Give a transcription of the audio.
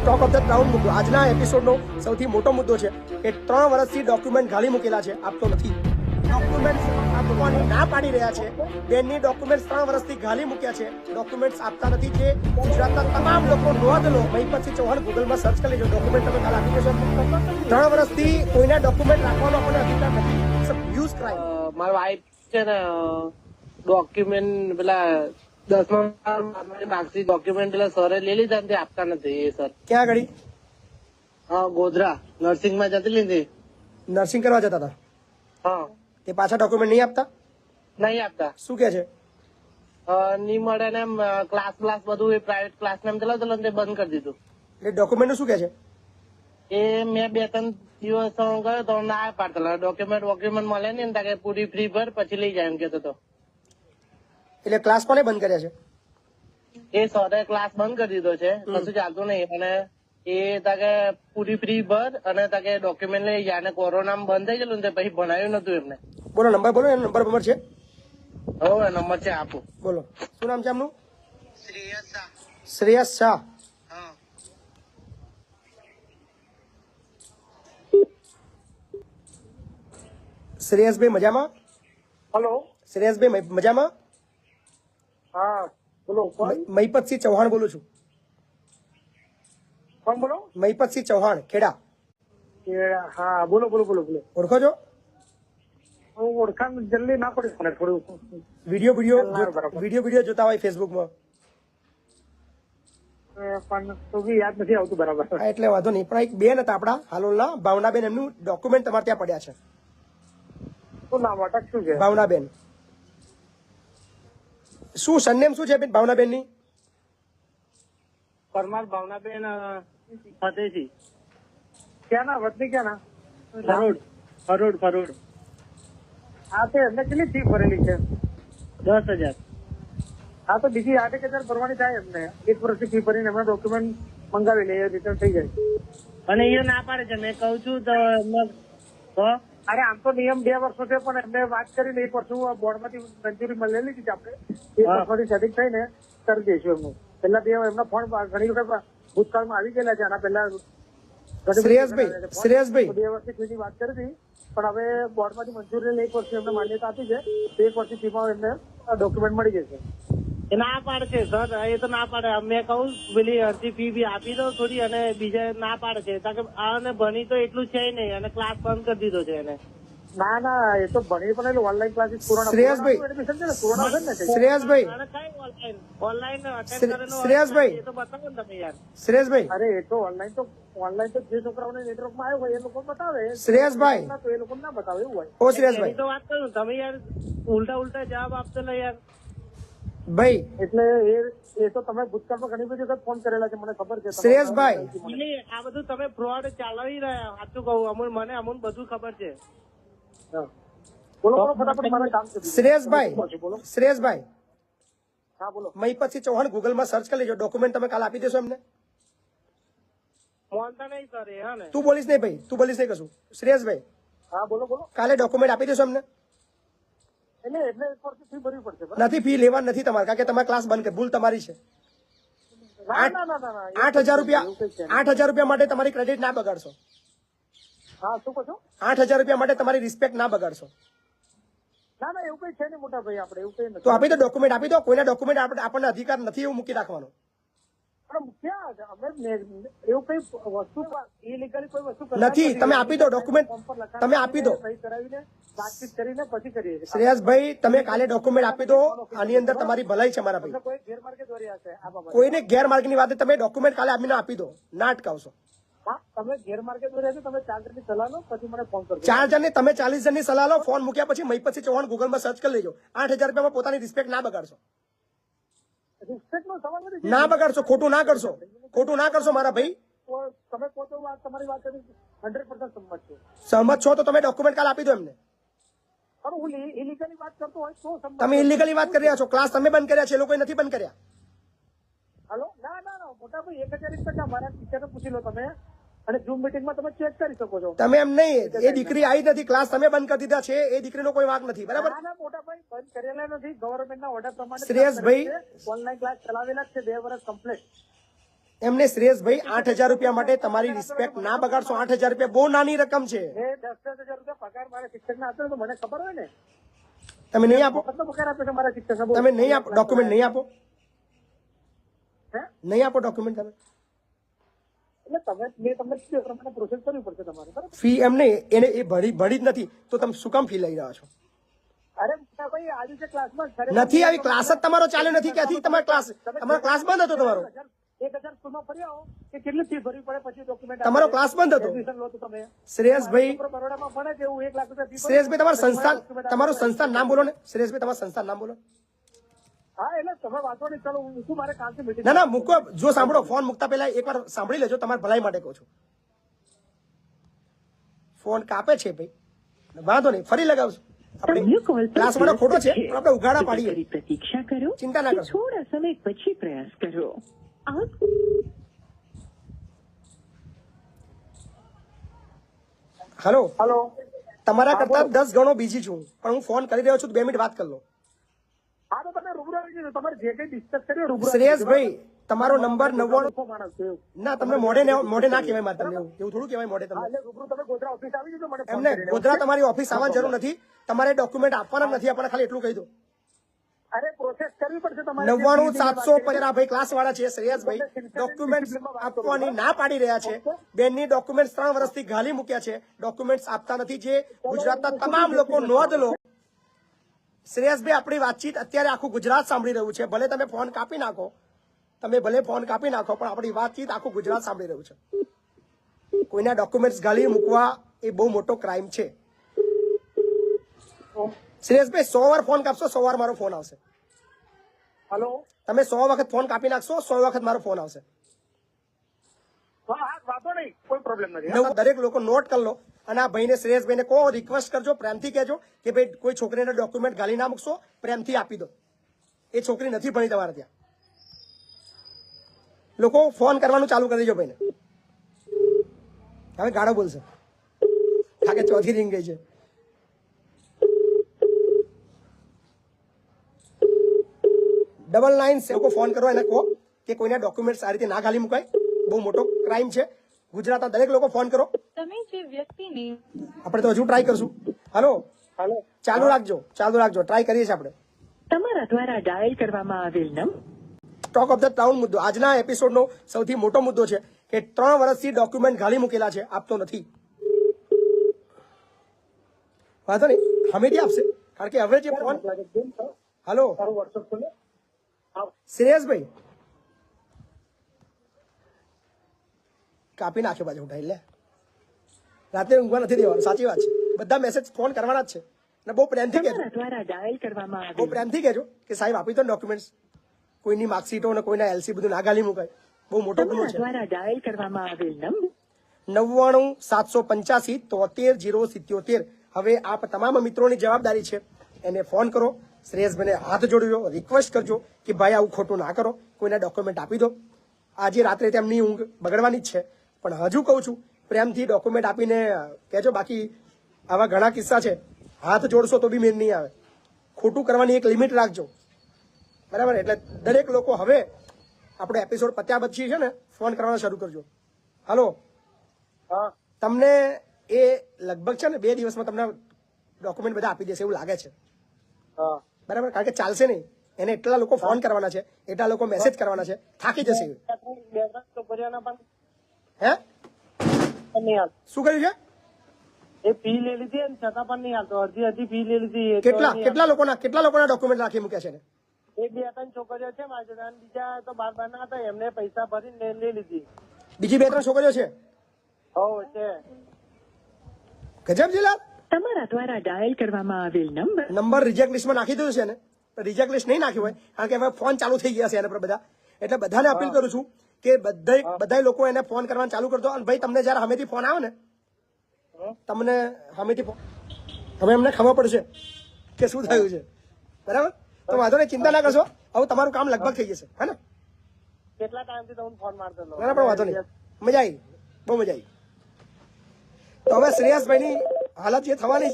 Talk of the town મુદ્દો આજના એપિસોડનો સૌથી મોટો મુદ્દો છે કે 3 વર્ષથી ડોક્યુમેન્ટ ગાલી મૂકેલા છે, આપતો નથી. ડોક્યુમેન્ટ આપવાની ના પાડી રહ્યા છે. બેનની ડોક્યુમેન્ટ 3 વર્ષથી ગાલી મૂક્યા છે, ડોક્યુમેન્ટ આપતા નથી. જે ગુજરાતના તમામ લોકો નોંધ લો. મહીપતસિંહ ચૌહાણ ગૂગલમાં સર્ચ કરી લેજો, ડોક્યુમેન્ટ તમે કાલ આપી દેશો. 3 વર્ષથી કોઈના ડોક્યુમેન્ટ રાખવાનો આપણને અધિકાર નથી. Use crime. મારા વાઈફ છે ને ડોક્યુમેન્ટ પેલા 10મા માર્કશીટ ડોક્યુમેન્ટ પેલા સરે લઈ લીધા ને તે આપતા નથી એ સર. ક્યાં આગળ? ગોધરા નર્સિંગમાં જતી લીધી. નર્સિંગ કરવા જતા હતા? હા. તે પાછા ડોક્યુમેન્ટ નહીં આપતા? નહીં આપતા. શું કે છે? નહીં મળે ને ક્લાસ બધું પ્રાઇવેટ ક્લાસ ને ચલાવતો તે બંધ કરી દીધું. એટલે ડોક્યુમેન્ટ નું શું કે છે? એ મેં 2-3 દિવસ ગયો તો ના પાડતા ડોક્યુમેન્ટ મળે ને તાકે પૂરી ફ્રી ભર પછી લઈ જાય એમ કેતો હતો. એટલે ક્લાસ કોને બંધ કર્યા છે? એ સરે ક્લાસ બંધ કરી દીધો છે, કશું ચાલતું નહીં. અને એ તાકે પૂરી ફ્રી ભર અને તાકે ડોક્યુમેન્ટ લઈ જાય. અને કોરોના બંધ થઈ ગયેલું ને પછી ભણાવ્યું નતું એમને. બોલો નંબર, બોલો એનો નંબર છે? હવે નંબર છે આપું. બોલો. શું નામ છે આમનું? શ્રેયસ શાહ. શ્રેયસ શાહ. હા. શ્રેયસભાઈ મજામાં? હેલો. શ્રેયસભાઈ મજામાં? હા બોલો. મહીપતસિંહ ચૌહાણ બોલું છું. કોણ બોલો? મહીપતસિંહ ચૌહાણ, ખેડા. હા બોલો. ઓળખો છો? હું ઓળખાણ જલ્દી ના પડી મને થોડું. વિડીયો જોતા હોય ફેસબુકમાં. પણ તો બી યાદ નથી આવતું બરાબર. હા, એટલે વાંધો નહીં. પણ એક બેન હતા આપડા હાલોલના, ભાવનાબેન, એમનું ડોક્યુમેન્ટ તમારે ત્યાં પડ્યા છે. શું નામ અટક શું છે? ભાવનાબેન. શું સરનેમ શું છે બેન ભાવનાબેન ની? પરમાર ભાવનાબેન ફતેહજી. ક્યાં ના વતની ક્યાં ના? ફરોડ. હા તે એમને કેટલી ફી ભરેલી છે? 10,000. હા તો બીજી 8,000 ભરવાની થાય એમને. 1 વર્ષની ફી ભરીને એમના ડોક્યુમેન્ટ મંગાવી લે, રિટર્ન થઈ જાય. અને એ ના પાડે છે. મેં કહું છું તો અરે આમ તો નિયમ 2 વર્ષો છે, પણ એમને વાત કરીને 1 વર્ષ બોર્ડ માંથી મંજૂરી મળેલી હતી આપણે 1 વર્ષથી સેટિંગ થઈને કરી દઈશું એમનું. પેલા 2 એમના ફોન ઘણી વખત ભૂતકાળમાં આવી ગયેલા છે. આના પેલા શ્રેયસભાઈ 2 વર્ષની ફીની વાત કરી હતી, પણ હવે બોર્ડ માંથી મંજૂરી લઈને 1 વર્ષની એમને માન્યતા આપી છે. તો 1 વર્ષની ફીમાં એમને ડોક્યુમેન્ટ મળી જશે. એ ના પાડે છે સર, એ તો ના પાડે. મેં કહું પેલી અડધી ફી બી આપી દો થોડી, અને બીજા ના પાડે છે. કારણ કે આને ભણી તો એટલું છે નહીં, અને ક્લાસ બંધ કરી દીધો છે એને. ના એ તો ભણી પણ ઓનલાઈન ક્લાસીસ પૂરા. શ્રેયસભાઈ અરે એ તો ઓનલાઈન તો જે છોકરાઓને નેટવર્કમાં આવ્યો હોય એ લોકો બતાવે. શ્રેયસભાઈ તો એ લોકો ના બતાવે એવું હોય. ઓ શ્રેયસભાઈ તો વાત કરું તમે યાર ઉલટા જવાબ આપતો ને યાર ભાઈ. એટલે એ તો તમે ભૂતકાળમાં ઘણી બધી વખત ફોન કરેલા છે, મને ખબર છે. શ્રેયસભાઈ આ બધું તમે ફ્રોડ ચલાવી રહ્યા, સાચું કહું મને બધું ખબર છે. બોલો ફટાફટ, મારે કામ છે. શ્રેયસભાઈ હા બોલો. મહીપતસિંહ ચૌહાણ ગૂગલમાં સર્ચ કરી લેજો, ડોક્યુમેન્ટ તમે કાલ આપી દેશો એમને? મોનતા નહીં સર એ. હા ને તું બોલીશ નહીં ભાઈ, તું બોલીશ નહીં કશું. શ્રેયસભાઈ હા બોલો. કાલે ડોક્યુમેન્ટ આપી દેશો એમને? એટલે 1 વર્ષની ફી ભરવી પડશે. નથી, ફી લેવા નથી તમારે, કારણ કે તમારે ક્લાસ બંધ કરી, ભૂલ તમારી છે. 8,000 રૂપિયા માટે તમારી ક્રેડિટ ના બગાડશો. હા શું કહો છો? 8,000 રૂપિયા માટે તમારી રિસ્પેક્ટ ના બગાડશો. ના એવું કઈ છે નહીં મોટા ભાઈ, આપણે એવું કઈ નથી. તો આપી દો ડોક્યુમેન્ટ, આપી દો. કોઈના ડોક્યુમેન્ટ આપણને અધિકાર નથી એવું મૂકી રાખવાનો. એવું કઈ વસ્તુ ઇલીગલી કોઈ વસ્તુ નથી. તમે આપી દો ડોક્યુમેન્ટ, તમે આપી દો. કરાવીને વાતચીત કરીને પછી કરીએ. શ્રેયસભાઈ તમે કાલે ડોક્યુમેન્ટ આપી દો, આની અંદર તમારી ભલાઈ છે મારા ભાઈ. કોઈ ગેરમાર્ગે દોર્યા છે આ બાબતે. કોઈને ગેરમાર્ગની વાત, તમે ડોક્યુમેન્ટ કાલે આપી દો, ના અટકાવશો. હા તમે ગેરમાર્ગે દોર્યા છે, તમે 4 જણની સલાહ લો પછી મને ફોન કરજો. 4 જણની, તમે 40 જણની સલાહ લો. ફોન મૂક્યા પછી મહીપતસિંહ ચૌહાણ ગૂગલમાં સર્ચ કરી લેજો. 8,000 રૂપિયામાં પોતાની રિસ્પેક્ટ ના બગાડશો. રિસ્પેક્ટનો સવાલ નથી. ના બગાડશો, ખોટું ના કરશો મારા ભાઈ. તમે કહો તો તમારી વાત 100% સંમત છું. સહમત છો તો તમે ડોક્યુમેન્ટ કાલ આપી દો એમને. પણ હું ઇલીગલી વાત કરતો હોય તો સંમત. તમે ઇલીગલી વાત કરી રહ્યા છો. ક્લાસ તમે બંધ કર્યા છે, એ લોકોએ નથી બંધ કર્યા. હલો ના મોટા ભાઈ 1,000 મારા ટીચરને પૂછી લો તમે, અને ઝૂમ મીટિંગમાં તમે ચેક કરી શકો છો. તમે એમ નહીં, એ દીકરી આવી નથી, ક્લાસ તમે બંધ કરી દીધા છે, એ દીકરીનો કોઈ વાંક નથી. બરાબર? ના મોટા ભાઈ બંધ કરેલા નથી, ગવર્મેન્ટના ઓર્ડર પ્રમાણે શ્રેયસભાઈ ઓનલાઈન ક્લાસ ચલાવેલા જ છે 2 વર્ષ કમ્પ્લીટ. એમને શ્રેયસભાઈ 8,000 રૂપિયા માટે તમારી રિસ્પેક્ટ ના બગાડશો. 8,000 રૂપિયા બહુ નાની રકમ છે. એ 10,000 રૂપિયા પગાર મારા શિક્ષકને આપે તો મને ખબર હોય ને. તમે નહીં આપો, કેટલો પગાર આપે છે મારા શિક્ષકને? બોલો. તમે નહીં આપો ડોક્યુમેન્ટ, નહીં આપો, હે? નહીં આપો ડોક્યુમેન્ટ. તમે એટલે મેં તમને કીધું એ પ્રમાણે પ્રોસેસ કરવી પડશે તમારે, બરાબર? ફી એમને એને એ ભરી જ નથી તો તમે શું કામ ફી લઈ રહ્યા છો? અરે ભાઈ આજે છે ક્લાસમાં નથી આવી. ક્લાસ જ તમારો ચાલ્યો નથી. ક્યાંથી તમારો ક્લાસ બંધ હતો. તમારો 1,000 સ્કૂલમાં ફરી આવો કે કેટલી ફી ભરવી પડે પછી ડોક્યુમેન્ટ તમારો ક્લાસ બંધ હતો. એડમિશન લો તો તમે. શ્રેયસભાઈ, બરોડામાં ભણે છે એવું 1 લાખ રૂપિયા ફી ભરે. શ્રેયસભાઈ તમારું સંસ્થાન નામ બોલો ને. શ્રેયસભાઈ તમારું સંસ્થાન નામ બોલો. હા એટલે તમે વાંચો નહીં, ચાલો હું શું મારે કાલથી મીટિંગ. ના મૂકો. જો સાંભળો, ફોન મૂકતા પહેલા એકવાર સાંભળી લેજો. તમારી ભલાઈ માટે કહું છું. ફોન કાપે છે ભાઈ, વાંધો નહીં, ફરી લગાવશું. આપણે ક્લાસ વાળો ખોટો છે પણ આપણે ઉઘાડા પાડીએ. પ્રતીક્ષા કરો. ચિંતા ના કરશો. થોડા સમય પછી પ્રયાસ કરો. Hello, hello. તમારા કરતા 10 ગણો બીજી છું પણ હું ફોન કરી રહ્યો છું. 2 મિનિટ વાત કરી લો. હા તો તમે રૂબરૂ આવી જજો. તમારે જે કઈ ડિસ્કસ કર્યો રૂબરૂ. શ્રેયસભાઈ, તમારો નંબર 99. માણસ છે એવું. ના, તમને મોઢે ના કહેવાય મારે. તમને એવું થોડું કહેવાય મોઢે. હા, તમને એટલે રૂબરૂ તમે ગોધરા ઓફિસ આવી જજો મને ફોન એમને કરીને. ગોધરા તમારી ઓફિસ આવવાની જરૂર નથી. તમારે ડોક્યુમેન્ટ આપવાના નથી. આપણને ખાલી એટલું કહી દો. અરે પ્રોસેસ કરવી પડશે તમારે. 99,750 ભાઈ ક્લાસ વાળા છે. શ્રેયસભાઈ ડોક્યુમેન્ટ આપવાની ના પાડી રહ્યા છે. બેનની ડોક્યુમેન્ટ 3 વર્ષથી ગાલી મૂક્યા છે. ડોક્યુમેન્ટ આપતા નથી. જે ગુજરાતના તમામ લોકો નોંધ લો. શ્રેયસભાઈ, આપણી વાતચીત અત્યારે આખું ગુજરાત સાંભળી રહ્યું છે. ભલે તમે ફોન કાપી નાખો, પણ આપણી વાતચીત આખું ગુજરાત સાંભળી રહ્યું છે. કોઈના ડોક્યુમેન્ટ ગાલી મૂકવા એ બહુ મોટો ક્રાઇમ છે. શ્રેયસભાઈ, 100 વાર ફોન કાપશો, 100 વાર મારો ફોન આવશે. હલો. તમે 100 વખત ફોન કાપી નાખશો, 100 વખત મારો ફોન આવશે. હા હા, વાંધો નહીં, કોઈ પ્રોબ્લેમ નથી. દરેક લોકો નોટ કરી લો. અને આ ભાઈને, શ્રેયસભાઈને કહો, રિક્વેસ્ટ કરજો, પ્રેમથી કહેજો કે ભાઈ કોઈ છોકરીના ડોક્યુમેન્ટ ગાલી ના મૂકશો, પ્રેમથી આપી દો. એ છોકરી નથી ભણી તમારે ત્યાં. લોકો ફોન કરવાનું ચાલુ કરી દેજો ભાઈને. હવે ગાળો બોલશે. કારણ કે 4થી રિંગ ગઈ છે. $99 લોકો ફોન કરો, એને કહો કે કોઈના ડોક્યુમેન્ટ આ રીતે ના ગાલી મુકાય. બહુ મોટો ક્રાઇમ છે. ગુજરાતના દરેક લોકો ફોન કરો. તમે જે વ્યક્તિને આપણે તો હજુ ટ્રાય કરશું. Hello, hello. ચાલુ રાખજો. ટ્રાય કરીએ છીએ આપણે. તમારા દ્વારા ડાયલ કરવામાં આવેલ number talk of the town મુદ્દો આજના એપિસોડનો સૌથી મોટો મુદ્દો છે કે 3 વર્ષથી ડોક્યુમેન્ટ ગાલી મૂકેલા છે, આપતો નથી. વાંધો નહીં, હમેથી આપશે. કારણ કે હવે જે ફોન. હલો તારું વોટ્સઅપ ખોલો. શ્રેયસભાઈ, કાપી નાખ્યો પાછું ઉઠાઈ લે. રાતે ઊંઘવા નથી દેવાનું. સાચી વાત છે. બધા મેસેજ ફોન કરવાના જ છે. અને બહુ પ્રેમથી કહેજો. તમારા દ્વારા ડાયલ કરવામાં બહુ આવેલ પ્રેમથી કહેજો કે સાહેબ આપી દો ડોક્યુમેન્ટ્સ. કોઈની માર્કશીટો અને કોઈના એલસી બધું ના ગાલી મુકાય. બહુ મોટો ગુનો તમારા છે. દ્વારા ડાયલ કરવામાં આવેલ નંબર 99,785 73,077. હવે આપ તમામ મિત્રોની જવાબદારી છે. એને ફોન કરો, શ્રેયસભાઈને હાથ જોડજો, રિક્વેસ્ટ કરજો કે ભાઈ આવું ખોટું ના કરો, કોઈના ડોક્યુમેન્ટ આપી દો. આજે રાત્રે તેમની ઊંઘ બગડવાની જ છે. પણ હજુ કહું છું, પ્રેમથી ડોક્યુમેન્ટ આપીને કહેજો. બાકી આવા ઘણા કિસ્સા છે. હાથ જોડશો તો બી મેળ નહીં આવે. ખોટું કરવાની એક લિમિટ રાખજો, બરાબર? એટલે દરેક લોકો હવે આપણે એપિસોડ પત્યા પછી છે ને ફોન કરવાનો શરૂ કરજો. હલો, હા. તમને એ લગભગ છે ને 2 દિવસમાં તમને ડોક્યુમેન્ટ બધા આપી દેશે એવું લાગે છે, હા. બરાબર? કારણ કે ચાલશે નહીં. એને એટલા લોકો ફોન કરવાના છે, એટલા લોકો મેસેજ કરવાના છે, થાકી જશે. બે ત્રણ છોકરીઓના પણ હે નહીં હાલ. શું કર્યું છે? એ ફી લઈ લીધી અને છતાં પણ નહીં હાલતો. અડધી ફી લઈ લીધી. એ તો નહીં કેટલા લોકોના ડોક્યુમેન્ટ રાખી મૂક્યા છે ને? હાલતો. એ 2-3 છોકરીઓ છે મારી જોડે અને બીજા તો બાર ના હતા. એમને પૈસા ભરીને લઈ લીધી. બીજી 2-3 છોકરીઓ છે? હો છે. ગજબ જિલ્લા. તમારા દ્વારા ડાયલ કરવામાં આવેલ નંબર રિજેક્ટ લિસ્ટમાં નાખી દીધું છે ને? રિજેક્ટ લિસ્ટ નહીં નાખ્યું હોય કારણ કે હવે ફોન ચાલુ થઈ ગયા છે એના પર બધા. એટલે બધાને અપીલ કરું છું કે બધા લોકો એને ફોન કરવાનું ચાલુ કરજો. અને ભાઈ તમને જયારે હમેથી ફોન આવે ને, તમને હમેથી હવે એમને ખબર પડશે કે શું થયું છે, બરાબર? તો વાંધો નહીં, ચિંતા ના કરશો. હવે તમારું કામ લગભગ થઈ જશે, હે ને? કેટલા ટાઈમથી તમને ફોન મારતો હતો? બરાબર, વાંધો નહીં. મજા આવી, બહુ મજા આવી. તો હવે શ્રેયસભાઈની હાલત જે થવાની